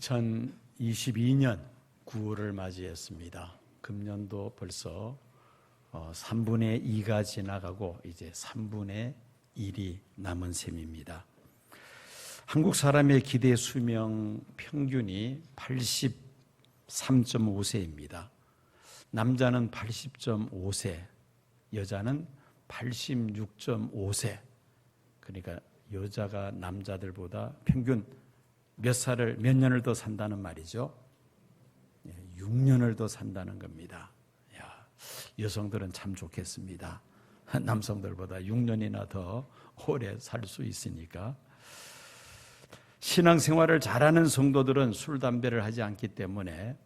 2022년 9월을 맞이했습니다. 금년도 벌써 3분의 2가 지나가고 이제 3분의 1이 남은 셈입니다. 한국 사람의 기대 수명 평균이 83.5세입니다. 남자는 80.5세, 여자는 86.5세. 그러니까 여자가 남자들보다 평균 몇 년을 더 산다는 말이죠. 6년을 더 산다는 겁니다. 여성들은 참 좋겠습니다. 남성들보다 6년이나 더 오래 살 수 있으니까. 신앙생활을 잘하는 성도들은 술, 담배를 하지 않기 때문에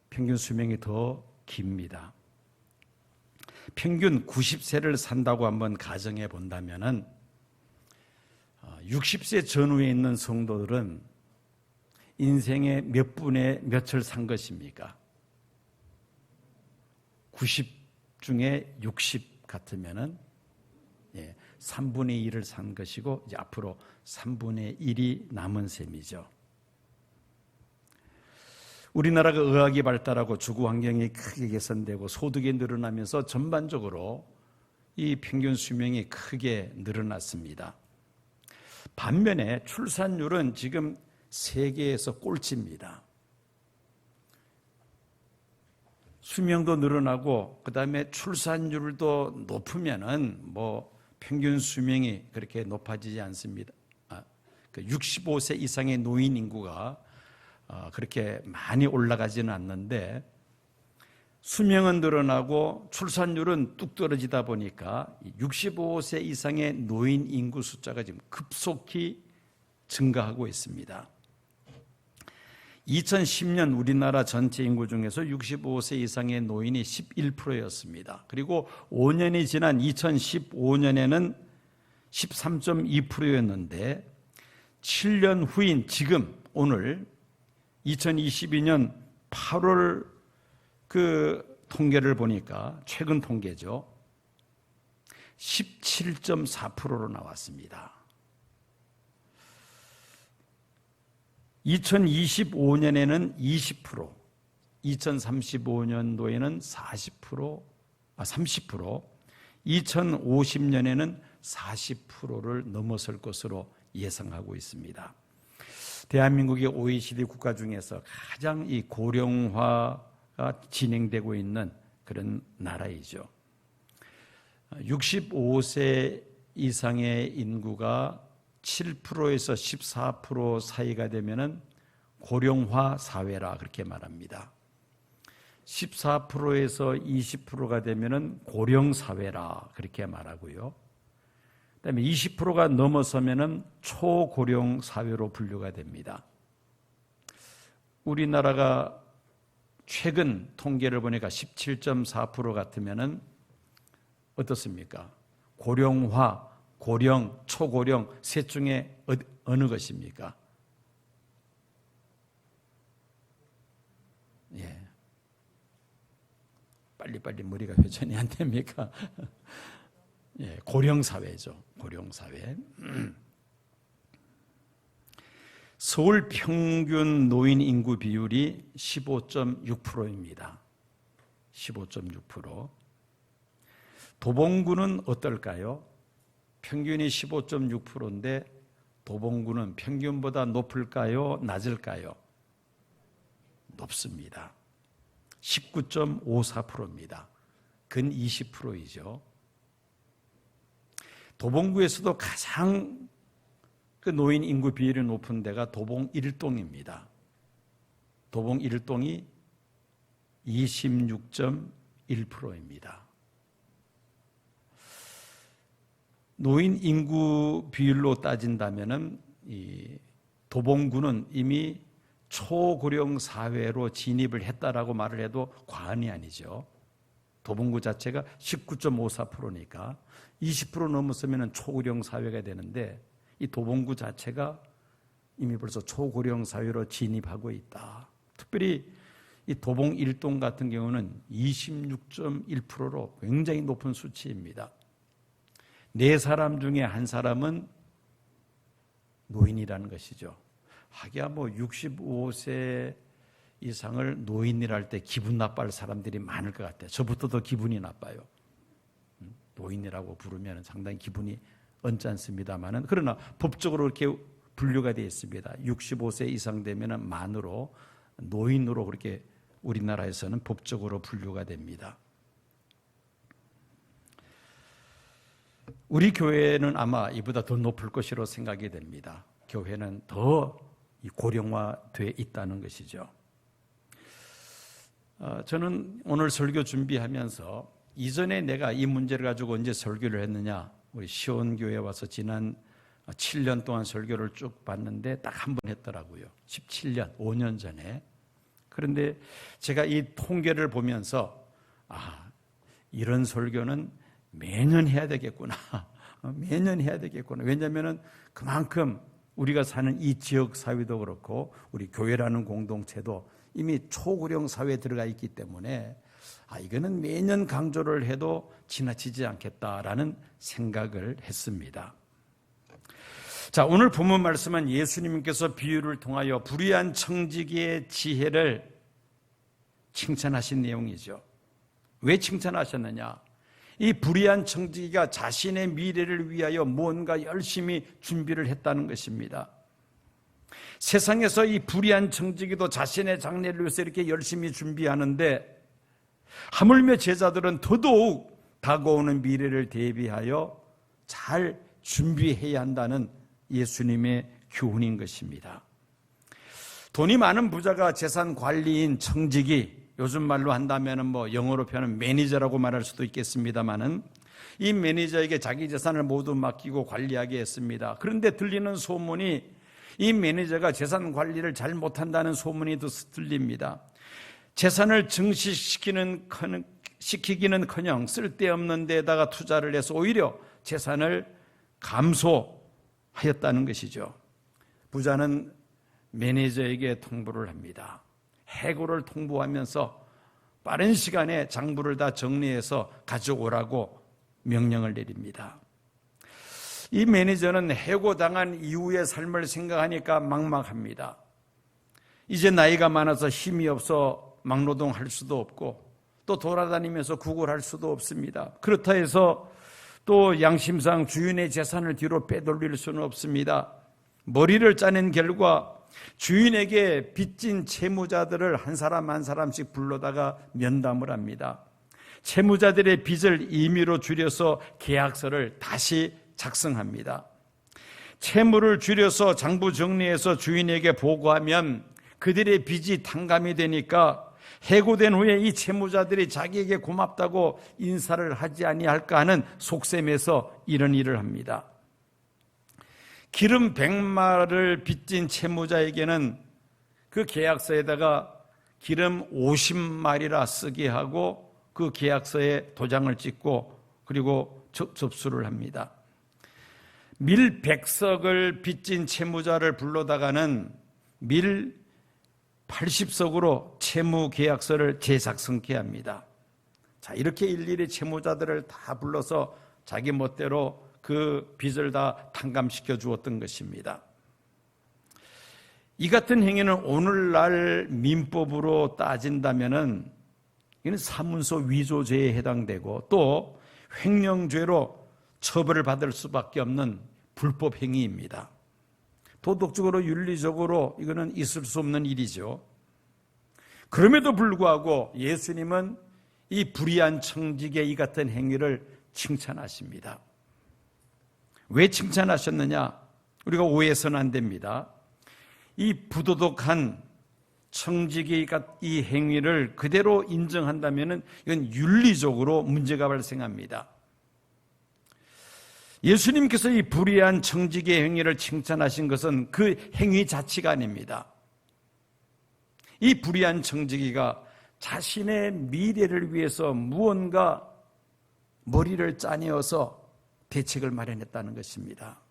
평균 수명이 더 깁니다. 평균 90세를 산다고 한번 가정해 본다면은 60세 전후에 있는 성도들은 인생의 몇 분의 몇을 산 것입니까? 90 중에 60 같으면은 3분의 1을 산 것이고 이제 앞으로 3분의 1이 남은 셈이죠. 우리나라가 의학이 발달하고 주거 환경이 크게 개선되고 소득이 늘어나면서 전반적으로 이 평균 수명이 크게 늘어났습니다. 반면에 출산율은 지금 세계에서 꼴찌입니다. 수명도 늘어나고 그다음에 출산율도 높으면은 평균 수명이 그렇게 높아지지 않습니다. 65세 이상의 노인 인구가 그렇게 많이 올라가지는 않는데 수명은 늘어나고 출산율은 뚝 떨어지다 보니까 65세 이상의 노인 인구 숫자가 지금 급속히 증가하고 있습니다. 2010년 우리나라 전체 인구 중에서 65세 이상의 노인이 11%였습니다. 그리고 5년이 지난 2015년에는 13.2%였는데 7년 후인 지금 오늘 2022년 8월 그 통계를 보니까 최근 통계죠. 17.4%로 나왔습니다. 2025년에는 20%, 2035년도에는 30%, 2050년에는 40%를 넘어설 것으로 예상하고 있습니다. 대한민국이 OECD 국가 중에서 가장 이 고령화가 진행되고 있는 그런 나라이죠. 65세 이상의 인구가 7%에서 14% 사이가 되면은 고령화 사회라 그렇게 말합니다. 14%에서 20%가 되면은 고령 사회라 그렇게 말하고요. 그다음에 20%가 넘어서면은 초고령 사회로 분류가 됩니다. 우리나라가 최근 통계를 보니까 17.4% 같으면은 어떻습니까? 고령화, 고령, 초고령 셋 중에 어느 것입니까? 빨리빨리 머리가 회전이 안 됩니까? 고령 사회죠. 고령 사회. 서울 평균 노인 인구 비율이 15.6%입니다. 15.6%. 도봉구는 어떨까요? 평균이 15.6%인데 도봉구는 평균보다 높을까요? 낮을까요? 높습니다. 19.54%입니다. 근 20%이죠. 도봉구에서도 가장 그 노인 인구 비율이 높은 데가 도봉 1동입니다. 도봉 1동이 26.1%입니다. 노인 인구 비율로 따진다면은 이 도봉구는 이미 초고령 사회로 진입을 했다라고 말을 해도 과언이 아니죠. 도봉구 자체가 19.54%니까 20% 넘었으면 초고령 사회가 되는데 이 도봉구 자체가 이미 벌써 초고령 사회로 진입하고 있다. 특별히 이 도봉 1동 같은 경우는 26.1%로 굉장히 높은 수치입니다. 4사람 중에 1사람은 노인이라는 것이죠. 하기야 뭐 65세 이상을 노인이라 할 때 기분 나빠할 사람들이 많을 것 같아요. 저부터도 기분이 나빠요. 노인이라고 부르면 상당히 기분이 언짢습니다만은, 그러나 법적으로 이렇게 분류가 되어 있습니다. 65세 이상 되면 만으로, 노인으로 그렇게 우리나라에서는 법적으로 분류가 됩니다. 우리 교회는 아마 이보다 더 높을 것으로 생각이 됩니다. 교회는 더 고령화되어 있다는 것이죠. 저는 오늘 설교 준비하면서 이전에 내가 이 문제를 가지고 언제 설교를 했느냐, 우리 시온교회에 와서 지난 7년 동안 설교를 쭉 봤는데 딱 한 번 했더라고요. 17년, 5년 전에. 그런데 제가 이 통계를 보면서 이런 설교는 매년 해야 되겠구나. 매년 해야 되겠구나. 왜냐하면 그만큼 우리가 사는 이 지역 사회도 그렇고 우리 교회라는 공동체도 이미 초고령 사회에 들어가 있기 때문에 이거는 매년 강조를 해도 지나치지 않겠다라는 생각을 했습니다. 자, 오늘 본문 말씀은 예수님께서 비유를 통하여 불의한 청지기의 지혜를 칭찬하신 내용이죠. 왜 칭찬하셨느냐? 이 불의한 청지기가 자신의 미래를 위하여 무언가 열심히 준비를 했다는 것입니다. 세상에서 이 불의한 청지기도 자신의 장래를 위해서 이렇게 열심히 준비하는데, 하물며 제자들은 더더욱 다가오는 미래를 대비하여 잘 준비해야 한다는 예수님의 교훈인 것입니다. 돈이 많은 부자가 재산 관리인 청지기, 요즘 말로 한다면 뭐 영어로 표현하면 매니저라고 말할 수도 있겠습니다만은, 이 매니저에게 자기 재산을 모두 맡기고 관리하게 했습니다. 그런데 들리는 소문이 이 매니저가 재산 관리를 잘 못한다는 소문이 들립니다. 재산을 증식시키기는커녕 쓸데없는 데다가 투자를 해서 오히려 재산을 감소하였다는 것이죠. 부자는 매니저에게 통보를 합니다. 해고를 통보하면서 빠른 시간에 장부를 다 정리해서 가져오라고 명령을 내립니다. 이 매니저는 해고당한 이후의 삶을 생각하니까 막막합니다. 이제 나이가 많아서 힘이 없어 막노동할 수도 없고 또 돌아다니면서 구걸할 수도 없습니다. 그렇다 해서 또 양심상 주인의 재산을 뒤로 빼돌릴 수는 없습니다. 머리를 짜낸 결과 주인에게 빚진 채무자들을 한 사람 한 사람씩 불러다가 면담을 합니다. 채무자들의 빚을 임의로 줄여서 계약서를 다시 작성합니다. 채무를 줄여서 장부 정리해서 주인에게 보고하면 그들의 빚이 탕감이 되니까 해고된 후에 이 채무자들이 자기에게 고맙다고 인사를 하지 아니할까 하는 속셈에서 이런 일을 합니다. 기름 100마를 빚진 채무자에게는 그 계약서에다가 기름 50마리라 쓰게 하고 그 계약서에 도장을 찍고 그리고 접수를 합니다. 밀 100석을 빚진 채무자를 불러다가는 밀 80석으로 채무 계약서를 재작성케 합니다. 자, 이렇게 일일이 채무자들을 다 불러서 자기 멋대로 그 빚을 다 탕감시켜 주었던 것입니다. 이 같은 행위는 오늘날 민법으로 따진다면은 이는 사문서 위조죄에 해당되고 또 횡령죄로 처벌을 받을 수밖에 없는 불법 행위입니다. 도덕적으로 윤리적으로 이거는 있을 수 없는 일이죠. 그럼에도 불구하고 예수님은 이 불의한 청지기의 이 같은 행위를 칭찬하십니다. 왜 칭찬하셨느냐? 우리가 오해해서는 안 됩니다. 이 부도덕한 청지기의 이 행위를 그대로 인정한다면 이건 윤리적으로 문제가 발생합니다. 예수님께서 이 불의한 청지기의 행위를 칭찬하신 것은 그 행위 자체가 아닙니다. 이 불의한 청지기가 자신의 미래를 위해서 무언가 머리를 짜내어서 대책을 마련했다는 것입니다.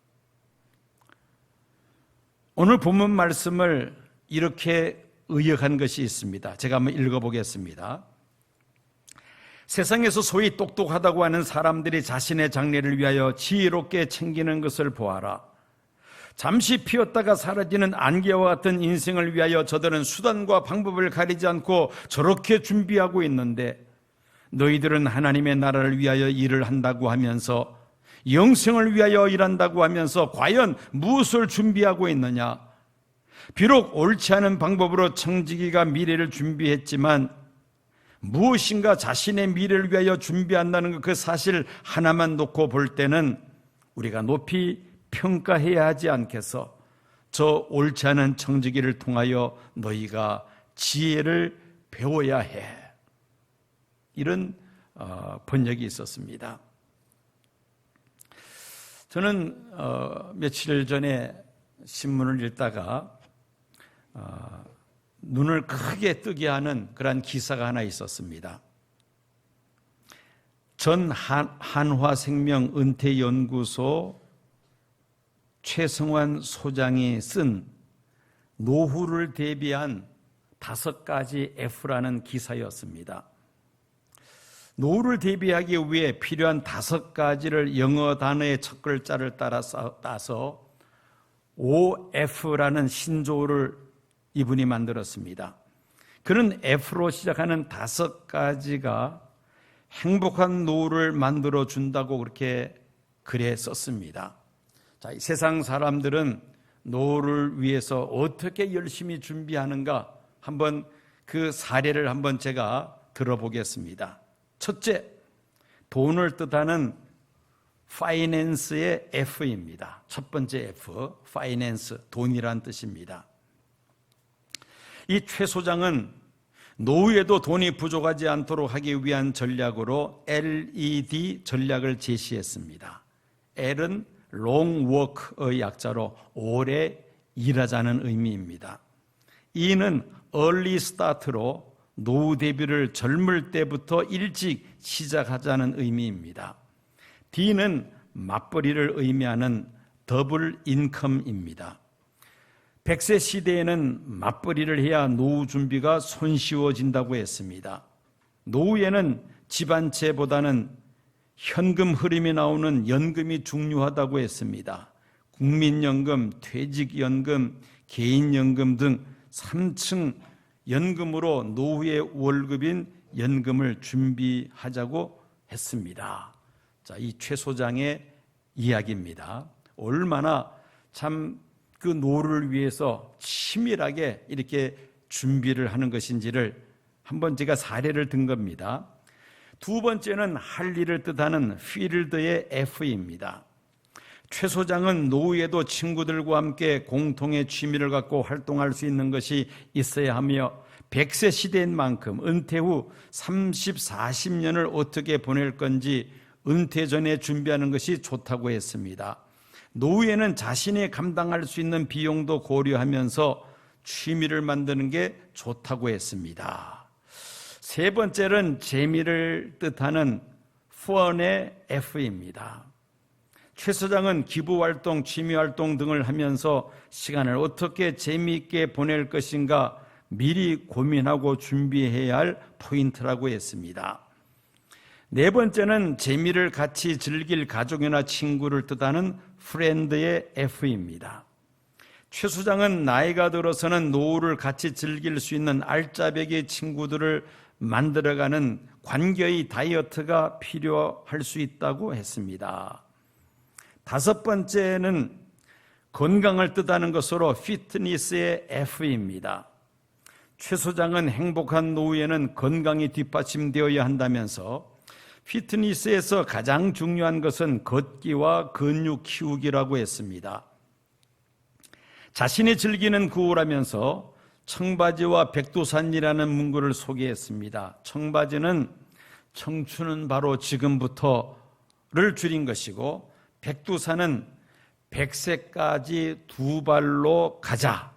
오늘 본문 말씀을 이렇게 의역한 것이 있습니다. 제가 한번 읽어보겠습니다. 세상에서 소위 똑똑하다고 하는 사람들이 자신의 장래를 위하여 지혜롭게 챙기는 것을 보아라. 잠시 피었다가 사라지는 안개와 같은 인생을 위하여 저들은 수단과 방법을 가리지 않고 저렇게 준비하고 있는데, 너희들은 하나님의 나라를 위하여 일을 한다고 하면서, 영생을 위하여 일한다고 하면서 과연 무엇을 준비하고 있느냐? 비록 옳지 않은 방법으로 청지기가 미래를 준비했지만 무엇인가 자신의 미래를 위하여 준비한다는 그 사실 하나만 놓고 볼 때는 우리가 높이 평가해야 하지 않겠어? 저 옳지 않은 청지기를 통하여 너희가 지혜를 배워야 해. 이런 번역이 있었습니다. 저는 며칠 전에 신문을 읽다가 눈을 크게 뜨게 하는 그런 기사가 하나 있었습니다. 전 한화생명 은퇴연구소 최성환 소장이 쓴 노후를 대비한 5가지 F라는 기사였습니다. 노후를 대비하기 위해 필요한 5가지를 영어 단어의 첫 글자를 따서 OF라는 신조어를 이분이 만들었습니다. 그는 F로 시작하는 5가지가 행복한 노후를 만들어 준다고 그렇게 글에 썼습니다. 자, 이 세상 사람들은 노후를 위해서 어떻게 열심히 준비하는가, 한번 그 사례를 한번 제가 들어보겠습니다. 첫째, 돈을 뜻하는 파이낸스의 F입니다. 첫 번째 F, 파이낸스, 돈이란 뜻입니다. 이 최 소장은 노후에도 돈이 부족하지 않도록 하기 위한 전략으로 LED 전략을 제시했습니다. L은 long work의 약자로 오래 일하자는 의미입니다. E는 early start로 노후 대비를 젊을 때부터 일찍 시작하자는 의미입니다. D는 맞벌이를 의미하는 더블 인컴입니다. 100세 시대에는 맞벌이를 해야 노후 준비가 손쉬워진다고 했습니다. 노후에는 집안채보다는 현금 흐름이 나오는 연금이 중요하다고 했습니다. 국민연금, 퇴직연금, 개인연금 등 3층 연금으로 노후의 월급인 연금을 준비하자고 했습니다. 자, 이 최 소장의 이야기입니다. 얼마나 참 그 노후를 위해서 치밀하게 이렇게 준비를 하는 것인지를 한번 제가 사례를 든 겁니다. 두 번째는 할 일을 뜻하는 필드의 F입니다. 최 소장은 노후에도 친구들과 함께 공통의 취미를 갖고 활동할 수 있는 것이 있어야 하며 100세 시대인 만큼 은퇴 후 30, 40년을 어떻게 보낼 건지 은퇴 전에 준비하는 것이 좋다고 했습니다. 노후에는 자신이 감당할 수 있는 비용도 고려하면서 취미를 만드는 게 좋다고 했습니다. 세 번째는 재미를 뜻하는 펀의 F입니다. 최 소장은 기부활동, 취미활동 등을 하면서 시간을 어떻게 재미있게 보낼 것인가 미리 고민하고 준비해야 할 포인트라고 했습니다. 네 번째는 재미를 같이 즐길 가족이나 친구를 뜻하는 프렌드의 F입니다. 최 소장은 나이가 들어서는 노후를 같이 즐길 수 있는 알짜배기 친구들을 만들어가는 관계의 다이어트가 필요할 수 있다고 했습니다. 다섯 번째는 건강을 뜻하는 것으로 피트니스의 F입니다. 최 소장은 행복한 노후에는 건강이 뒷받침되어야 한다면서 피트니스에서 가장 중요한 것은 걷기와 근육 키우기라고 했습니다. 자신이 즐기는 구호라면서 청바지와 백두산이라는 문구를 소개했습니다. 청바지는 청춘은 바로 지금부터를 줄인 것이고, 백두산은 100세까지 2발로 가자,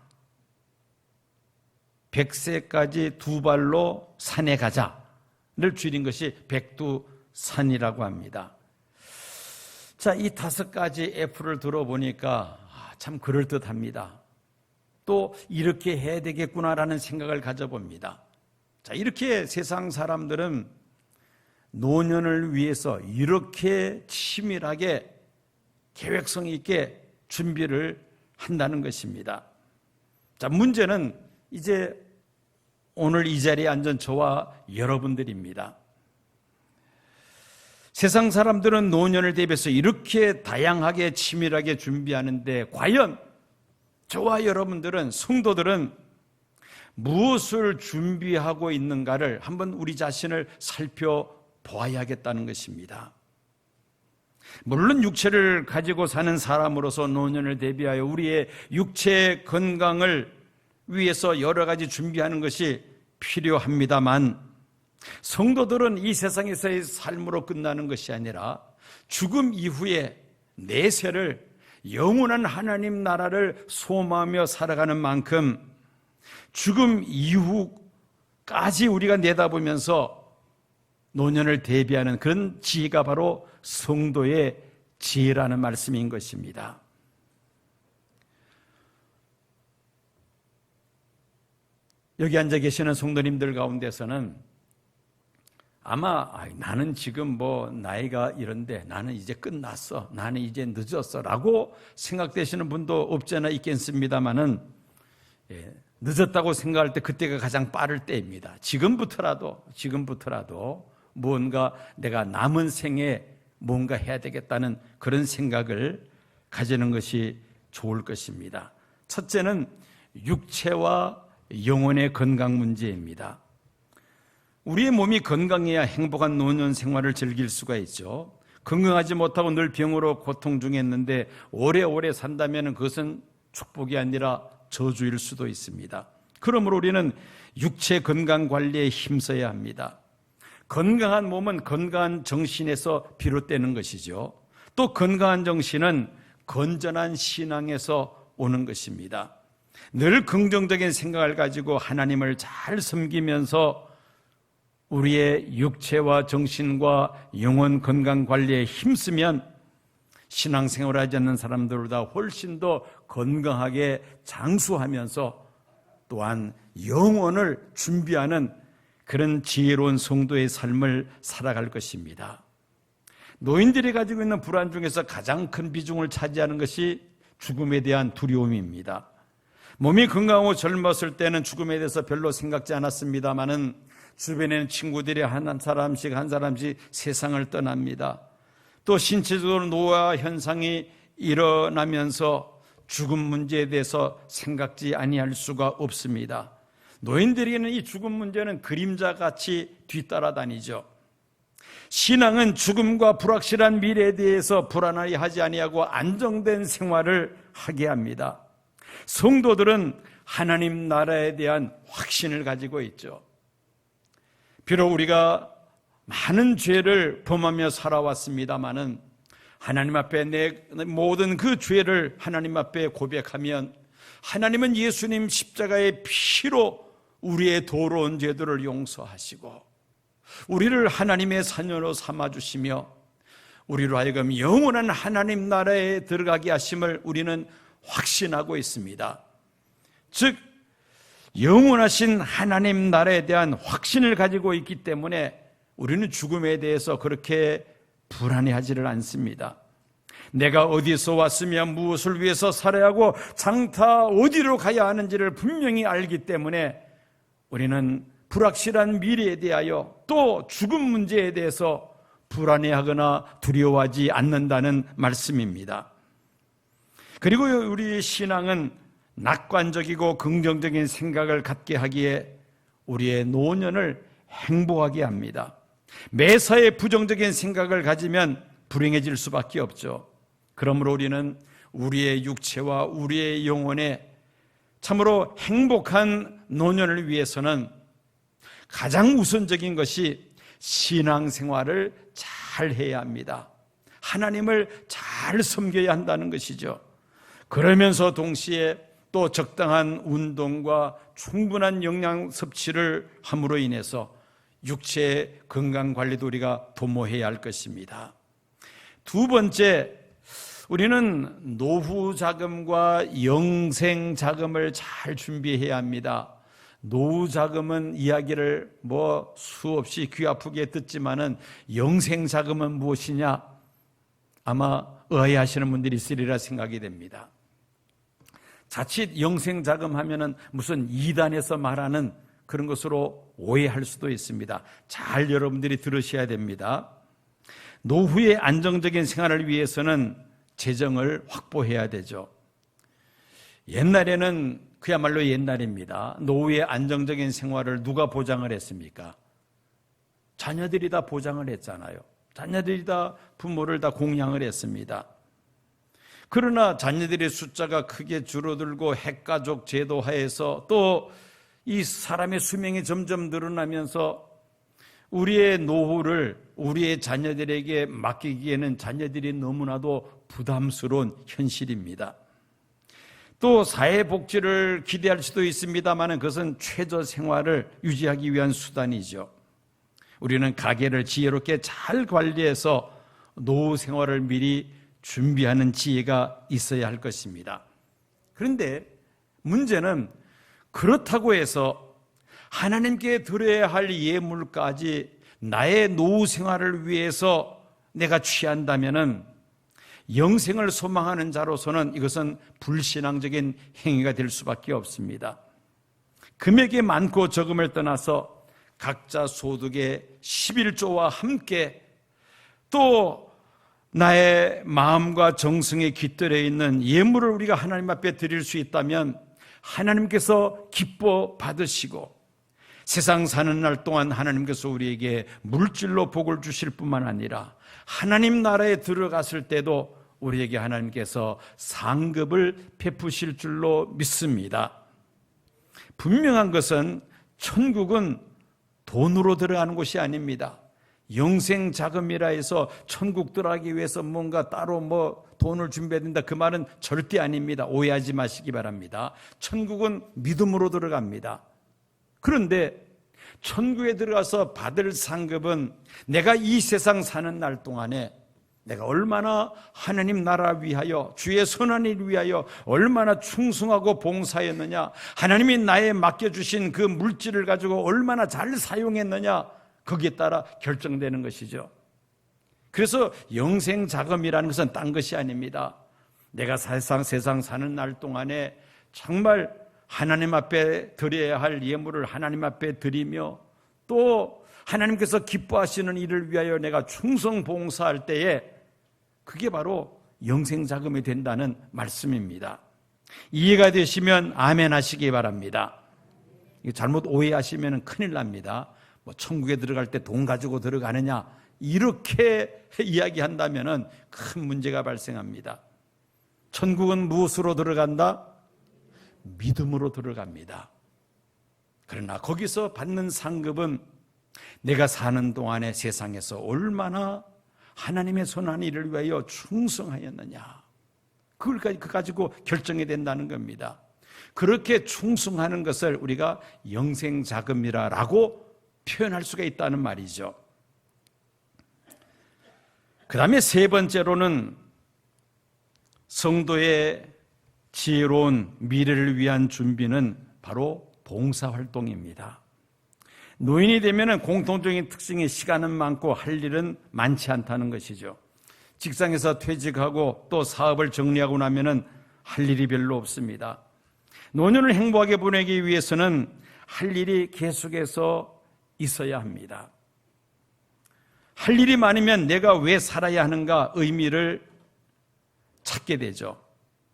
100세까지 2발로 산에 가자를 줄인 것이 백두산이라고 합니다. 자, 이 5가지 F를 들어보니까 참 그럴듯합니다. 또 이렇게 해야 되겠구나라는 생각을 가져봅니다. 자, 이렇게 세상 사람들은 노년을 위해서 이렇게 치밀하게 계획성 있게 준비를 한다는 것입니다. 자, 문제는 이제 오늘 이 자리에 앉은 저와 여러분들입니다. 세상 사람들은 노년을 대비해서 이렇게 다양하게 치밀하게 준비하는데 과연 저와 여러분들은, 성도들은 무엇을 준비하고 있는가를 한번 우리 자신을 살펴보아야겠다는 것입니다. 물론 육체를 가지고 사는 사람으로서 노년을 대비하여 우리의 육체 건강을 위해서 여러 가지 준비하는 것이 필요합니다만, 성도들은 이 세상에서의 삶으로 끝나는 것이 아니라 죽음 이후에 내세를, 영원한 하나님 나라를 소망하며 살아가는 만큼 죽음 이후까지 우리가 내다보면서 노년을 대비하는 그런 지혜가 바로 성도의 지혜라는 말씀인 것입니다. 여기 앉아 계시는 성도님들 가운데서는 아마 나는 지금 나이가 이런데 나는 이제 끝났어, 나는 이제 늦었어 라고 생각되시는 분도 없지 않아 있겠습니다마는, 늦었다고 생각할 때 그때가 가장 빠를 때입니다. 지금부터라도 무언가 내가 남은 생에 뭔가 해야 되겠다는 그런 생각을 가지는 것이 좋을 것입니다. 첫째는 육체와 영혼의 건강 문제입니다. 우리의 몸이 건강해야 행복한 노년 생활을 즐길 수가 있죠. 건강하지 못하고 늘 병으로 고통 중에 있는데 오래오래 산다면 그것은 축복이 아니라 저주일 수도 있습니다. 그러므로 우리는 육체 건강 관리에 힘써야 합니다. 건강한 몸은 건강한 정신에서 비롯되는 것이죠. 또 건강한 정신은 건전한 신앙에서 오는 것입니다. 늘 긍정적인 생각을 가지고 하나님을 잘 섬기면서 우리의 육체와 정신과 영혼 건강 관리에 힘쓰면 신앙생활을 하지 않는 사람들보다 훨씬 더 건강하게 장수하면서 또한 영혼을 준비하는 그런 지혜로운 성도의 삶을 살아갈 것입니다. 노인들이 가지고 있는 불안 중에서 가장 큰 비중을 차지하는 것이 죽음에 대한 두려움입니다. 몸이 건강하고 젊었을 때는 죽음에 대해서 별로 생각지 않았습니다마는 주변에는 친구들이 한 사람씩 세상을 떠납니다. 또 신체적으로 노화 현상이 일어나면서 죽음 문제에 대해서 생각지 아니할 수가 없습니다. 노인들에게는 이 죽음 문제는 그림자같이 뒤따라다니죠. 신앙은 죽음과 불확실한 미래에 대해서 불안하게 하지 아니하고 안정된 생활을 하게 합니다. 성도들은 하나님 나라에 대한 확신을 가지고 있죠. 비록 우리가 많은 죄를 범하며 살아왔습니다마는 하나님 앞에 내 모든 그 죄를 하나님 앞에 고백하면 하나님은 예수님 십자가의 피로 우리의 더러운 죄들을 용서하시고 우리를 하나님의 자녀로 삼아주시며 우리로 하여금 영원한 하나님 나라에 들어가게 하심을 우리는 확신하고 있습니다. 즉 영원하신 하나님 나라에 대한 확신을 가지고 있기 때문에 우리는 죽음에 대해서 그렇게 불안해하지를 않습니다. 내가 어디서 왔으며 무엇을 위해서 살아야 하고 장차 어디로 가야 하는지를 분명히 알기 때문에 우리는 불확실한 미래에 대하여 또 죽음 문제에 대해서 불안해하거나 두려워하지 않는다는 말씀입니다. 그리고 우리 신앙은 낙관적이고 긍정적인 생각을 갖게 하기에 우리의 노년을 행복하게 합니다. 매사에 부정적인 생각을 가지면 불행해질 수밖에 없죠. 그러므로 우리는 우리의 육체와 우리의 영혼에 참으로 행복한 노년을 위해서는 가장 우선적인 것이 신앙생활을 잘 해야 합니다. 하나님을 잘 섬겨야 한다는 것이죠. 그러면서 동시에 또 적당한 운동과 충분한 영양 섭취를 함으로 인해서 육체 건강 관리도 우리가 도모해야 할 것입니다. 두 번째, 우리는 노후 자금과 영생 자금을 잘 준비해야 합니다. 노후 자금은 이야기를 수없이 귀 아프게 듣지만은 영생 자금은 무엇이냐? 아마 의아해하시는 분들이 있으리라 생각이 됩니다. 자칫 영생 자금하면은 무슨 이단에서 말하는 그런 것으로 오해할 수도 있습니다. 잘 여러분들이 들으셔야 됩니다. 노후의 안정적인 생활을 위해서는 재정을 확보해야 되죠. 옛날에는 그야말로 옛날입니다. 노후의 안정적인 생활을 누가 보장을 했습니까? 자녀들이 다 보장을 했잖아요. 자녀들이 다 부모를 다 공양을 했습니다. 그러나 자녀들의 숫자가 크게 줄어들고 핵가족 제도 하에서 또 이 사람의 수명이 점점 늘어나면서 우리의 노후를 우리의 자녀들에게 맡기기에는 자녀들이 너무나도 부담스러운 현실입니다. 또 사회복지를 기대할 수도 있습니다만 그것은 최저 생활을 유지하기 위한 수단이죠. 우리는 가계를 지혜롭게 잘 관리해서 노후 생활을 미리 준비하는 지혜가 있어야 할 것입니다. 그런데 문제는 그렇다고 해서 하나님께 드려야 할 예물까지 나의 노후 생활을 위해서 내가 취한다면은 영생을 소망하는 자로서는 이것은 불신앙적인 행위가 될 수밖에 없습니다. 금액이 많고 적음을 떠나서 각자 소득의 11조와 함께 또 나의 마음과 정성에 깃들어 있는 예물을 우리가 하나님 앞에 드릴 수 있다면 하나님께서 기뻐 받으시고 세상 사는 날 동안 하나님께서 우리에게 물질로 복을 주실 뿐만 아니라 하나님 나라에 들어갔을 때도 우리에게 하나님께서 상급을 베푸실 줄로 믿습니다. 분명한 것은 천국은 돈으로 들어가는 곳이 아닙니다. 영생 자금이라 해서 천국 들어가기 위해서 뭔가 따로 돈을 준비해야 된다, 그 말은 절대 아닙니다. 오해하지 마시기 바랍니다. 천국은 믿음으로 들어갑니다. 그런데 천국에 들어가서 받을 상급은 내가 이 세상 사는 날 동안에 내가 얼마나 하나님 나라 위하여 주의 선한 일 위하여 얼마나 충성하고 봉사했느냐, 하나님이 나에 맡겨주신 그 물질을 가지고 얼마나 잘 사용했느냐, 거기에 따라 결정되는 것이죠. 그래서 영생 자금이라는 것은 딴 것이 아닙니다. 내가 세상 사는 날 동안에 정말 하나님 앞에 드려야 할 예물을 하나님 앞에 드리며 또 하나님께서 기뻐하시는 일을 위하여 내가 충성 봉사할 때에 그게 바로 영생 자금이 된다는 말씀입니다. 이해가 되시면 아멘 하시기 바랍니다. 잘못 오해하시면 큰일 납니다. 천국에 들어갈 때 돈 가지고 들어가느냐 이렇게 이야기한다면 큰 문제가 발생합니다. 천국은 무엇으로 들어간다? 믿음으로 들어갑니다. 그러나 거기서 받는 상급은 내가 사는 동안에 세상에서 얼마나 하나님의 선한 일을 위하여 충성하였느냐, 그걸 가지고 결정이 된다는 겁니다. 그렇게 충성하는 것을 우리가 영생자금이라고 표현할 수가 있다는 말이죠. 그 다음에 세 번째로는 성도의 지혜로운 미래를 위한 준비는 바로 봉사활동입니다. 노인이 되면 공통적인 특징이 시간은 많고 할 일은 많지 않다는 것이죠. 직장에서 퇴직하고 또 사업을 정리하고 나면 할 일이 별로 없습니다. 노년을 행복하게 보내기 위해서는 할 일이 계속해서 있어야 합니다. 할 일이 많으면 내가 왜 살아야 하는가 의미를 찾게 되죠.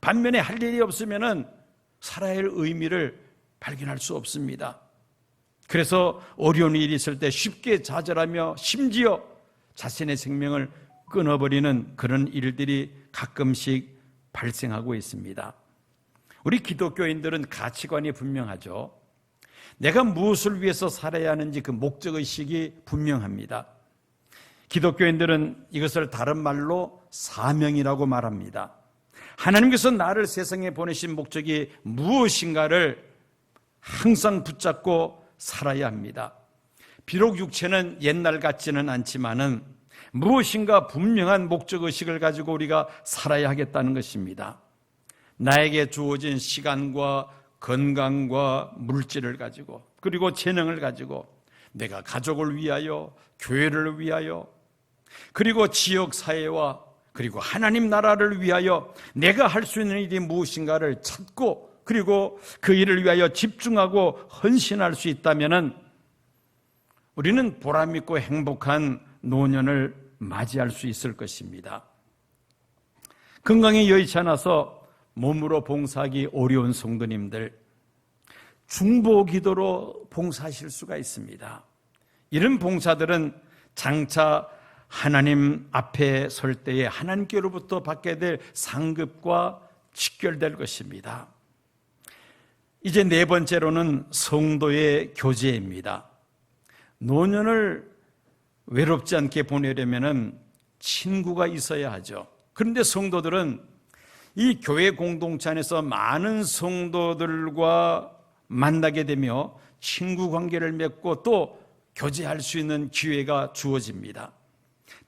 반면에 할 일이 없으면 살아야 할 의미를 발견할 수 없습니다. 그래서 어려운 일이 있을 때 쉽게 좌절하며 심지어 자신의 생명을 끊어버리는 그런 일들이 가끔씩 발생하고 있습니다. 우리 기독교인들은 가치관이 분명하죠. 내가 무엇을 위해서 살아야 하는지 그 목적의식이 분명합니다. 기독교인들은 이것을 다른 말로 사명이라고 말합니다. 하나님께서 나를 세상에 보내신 목적이 무엇인가를 항상 붙잡고 살아야 합니다. 비록 육체는 옛날 같지는 않지만은 무엇인가 분명한 목적의식을 가지고 우리가 살아야 하겠다는 것입니다. 나에게 주어진 시간과 건강과 물질을 가지고 그리고 재능을 가지고 내가 가족을 위하여 교회를 위하여 그리고 지역사회와 그리고 하나님 나라를 위하여 내가 할 수 있는 일이 무엇인가를 찾고 그리고 그 일을 위하여 집중하고 헌신할 수 있다면 우리는 보람있고 행복한 노년을 맞이할 수 있을 것입니다. 건강이 여의치 않아서 몸으로 봉사하기 어려운 성도님들, 중보 기도로 봉사하실 수가 있습니다. 이런 봉사들은 장차 하나님 앞에 설 때에 하나님께로부터 받게 될 상급과 직결될 것입니다. 이제 네 번째로는 성도의 교제입니다. 노년을 외롭지 않게 보내려면 친구가 있어야 하죠. 그런데 성도들은 이 교회 공동체 안에서 많은 성도들과 만나게 되며 친구 관계를 맺고 또 교제할 수 있는 기회가 주어집니다.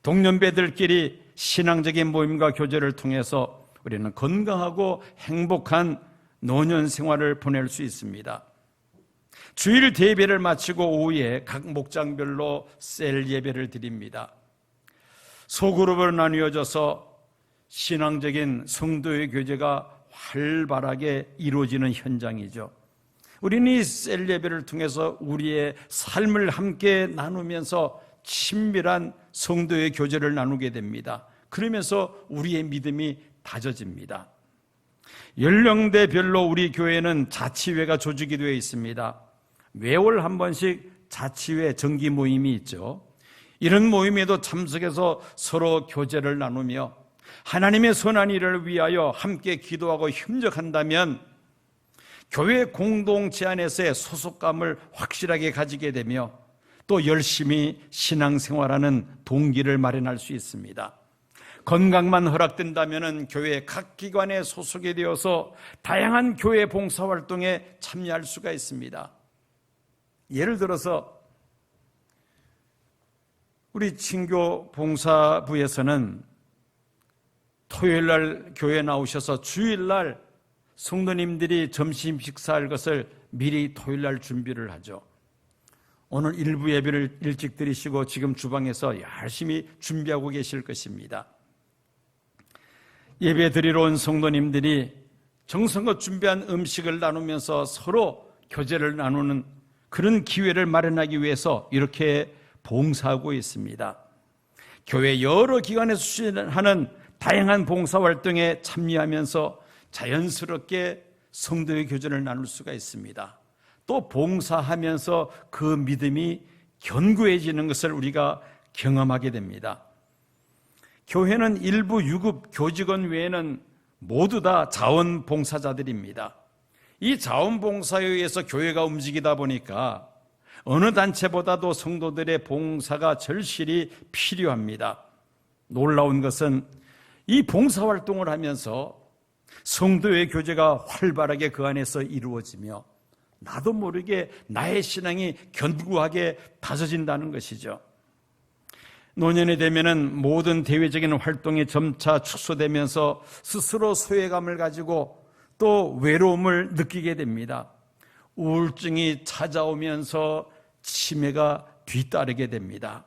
동년배들끼리 신앙적인 모임과 교제를 통해서 우리는 건강하고 행복한 노년 생활을 보낼 수 있습니다. 주일 대예배를 마치고 오후에 각 목장별로 셀 예배를 드립니다. 소그룹으로 나뉘어져서 신앙적인 성도의 교제가 활발하게 이루어지는 현장이죠. 우리는 이 셀 예배를 통해서 우리의 삶을 함께 나누면서 친밀한 성도의 교제를 나누게 됩니다. 그러면서 우리의 믿음이 다져집니다. 연령대별로 우리 교회는 자치회가 조직이 되어 있습니다. 매월 한 번씩 자치회 정기 모임이 있죠. 이런 모임에도 참석해서 서로 교제를 나누며 하나님의 선한 일을 위하여 함께 기도하고 협력한다면 교회 공동체 안에서의 소속감을 확실하게 가지게 되며 또 열심히 신앙생활하는 동기를 마련할 수 있습니다. 건강만 허락된다면 교회 각 기관에 소속이 되어서 다양한 교회 봉사활동에 참여할 수가 있습니다. 예를 들어서 우리 친교 봉사부에서는 토요일날 교회에 나오셔서 주일날 성도님들이 점심 식사할 것을 미리 토요일날 준비를 하죠. 오늘 일부 예배를 일찍 드리시고 지금 주방에서 열심히 준비하고 계실 것입니다. 예배 드리러 온 성도님들이 정성껏 준비한 음식을 나누면서 서로 교제를 나누는 그런 기회를 마련하기 위해서 이렇게 봉사하고 있습니다. 교회 여러 기관에서 수행하는 다양한 봉사활동에 참여하면서 자연스럽게 성도의 교제를 나눌 수가 있습니다. 또 봉사하면서 그 믿음이 견고해지는 것을 우리가 경험하게 됩니다. 교회는 일부 유급 교직원 외에는 모두 다 자원봉사자들입니다. 이 자원봉사에 의해서 교회가 움직이다 보니까 어느 단체보다도 성도들의 봉사가 절실히 필요합니다. 놀라운 것은 이 봉사활동을 하면서 성도의 교제가 활발하게 그 안에서 이루어지며 나도 모르게 나의 신앙이 견고하게 다져진다는 것이죠. 노년이 되면은 모든 대외적인 활동이 점차 축소되면서 스스로 소외감을 가지고 또 외로움을 느끼게 됩니다. 우울증이 찾아오면서 치매가 뒤따르게 됩니다.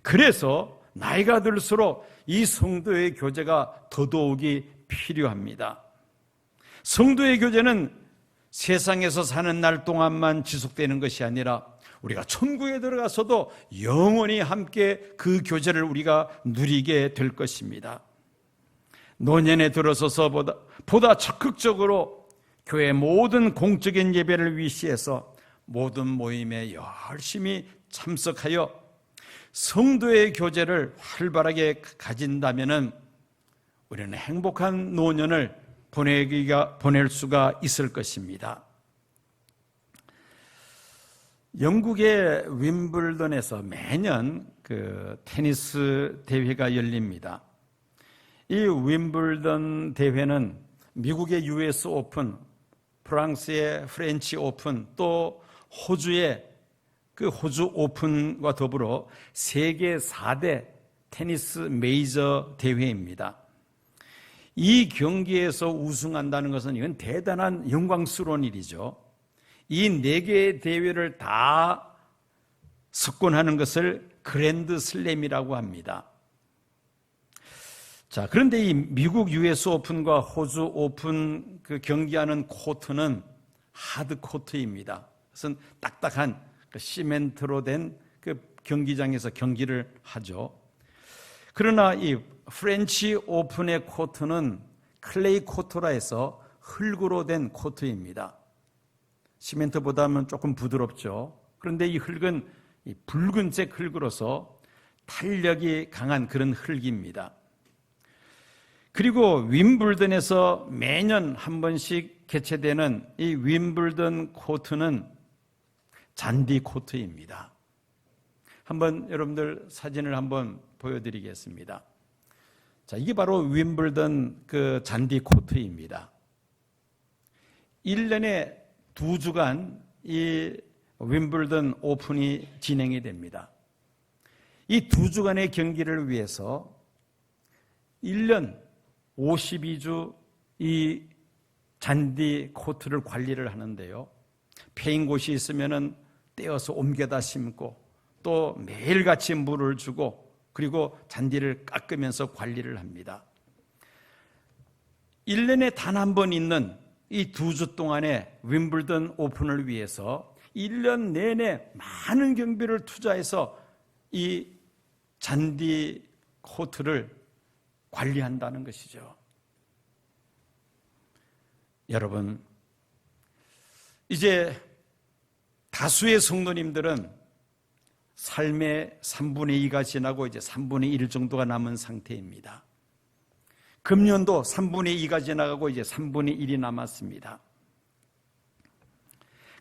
그래서 나이가 들수록 이 성도의 교제가 더더욱이 필요합니다. 성도의 교제는 세상에서 사는 날 동안만 지속되는 것이 아니라 우리가 천국에 들어가서도 영원히 함께 그 교제를 우리가 누리게 될 것입니다. 노년에 들어서서 보다 적극적으로 교회 모든 공적인 예배를 위시해서 모든 모임에 열심히 참석하여 성도의 교제를 활발하게 가진다면 우리는 행복한 노년을 보낼 수가 있을 것입니다. 영국의 윈블던에서 매년 그 테니스 대회가 열립니다. 이 윈블던 대회는 미국의 US 오픈, 프랑스의 프렌치 오픈, 또 호주의 그 호주 오픈과 더불어 세계 4대 테니스 메이저 대회입니다. 이 경기에서 우승한다는 것은 이건 대단한 영광스러운 일이죠. 이 4개의 대회를 다 석권하는 것을 그랜드 슬램이라고 합니다. 자, 그런데 이 미국 US 오픈과 호주 오픈 그 경기하는 코트는 하드 코트입니다. 그것은 딱딱한 그 시멘트로 된 그 경기장에서 경기를 하죠. 그러나 이 프렌치 오픈의 코트는 클레이 코트라 해서 흙으로 된 코트입니다. 시멘트보다는 조금 부드럽죠. 그런데 이 흙은 이 붉은색 흙으로서 탄력이 강한 그런 흙입니다. 그리고 윈블던에서 매년 한 번씩 개최되는 이 윈블던 코트는 잔디 코트입니다. 한번 여러분들 사진을 한번 보여드리겠습니다. 자, 이게 바로 윈블던 그 잔디 코트입니다. 1년에 2주간 이 윈블던 오픈이 진행이 됩니다. 이 2주간의 경기를 위해서 1년 52주 이 잔디 코트를 관리를 하는데요. 패인 곳이 있으면은 떼어서 옮겨다 심고 또 매일같이 물을 주고 그리고 잔디를 깎으면서 관리를 합니다. 1년에 단 한 번 있는 이 2주 동안의 윈블던 오픈을 위해서 1년 내내 많은 경비를 투자해서 이 잔디 코트를 관리한다는 것이죠. 여러분, 이제 다수의 성도님들은 삶의 3분의 2가 지나고 이제 3분의 1 정도가 남은 상태입니다. 금년도 3분의 2가 지나가고 이제 3분의 1이 남았습니다.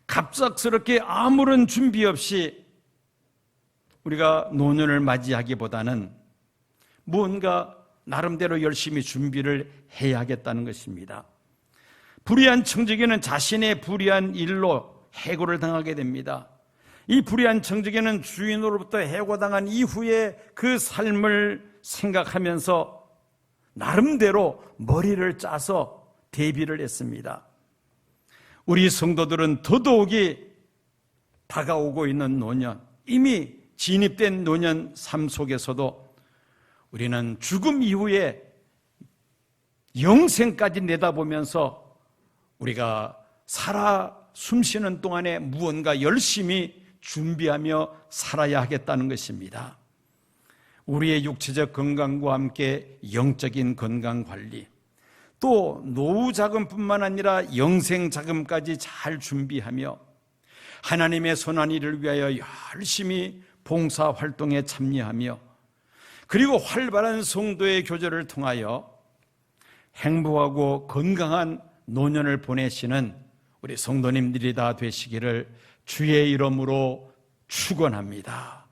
갑작스럽게 아무런 준비 없이 우리가 노년을 맞이하기보다는 무언가 나름대로 열심히 준비를 해야겠다는 것입니다. 불의한 청지기는 자신의 불의한 일로 해고를 당하게 됩니다. 이 불의한 청지기는 주인으로부터 해고당한 이후에 그 삶을 생각하면서 나름대로 머리를 짜서 대비를 했습니다. 우리 성도들은 더더욱이 다가오고 있는 노년, 이미 진입된 노년 삶 속에서도 우리는 죽음 이후에 영생까지 내다보면서 우리가 살아 숨쉬는 동안에 무언가 열심히 준비하며 살아야 하겠다는 것입니다. 우리의 육체적 건강과 함께 영적인 건강 관리, 또 노후 자금뿐만 아니라 영생 자금까지 잘 준비하며 하나님의 선한 일을 위하여 열심히 봉사 활동에 참여하며 그리고 활발한 성도의 교제를 통하여 행복하고 건강한 노년을 보내시는 우리 성도님들이 다 되시기를 주의 이름으로 축원합니다.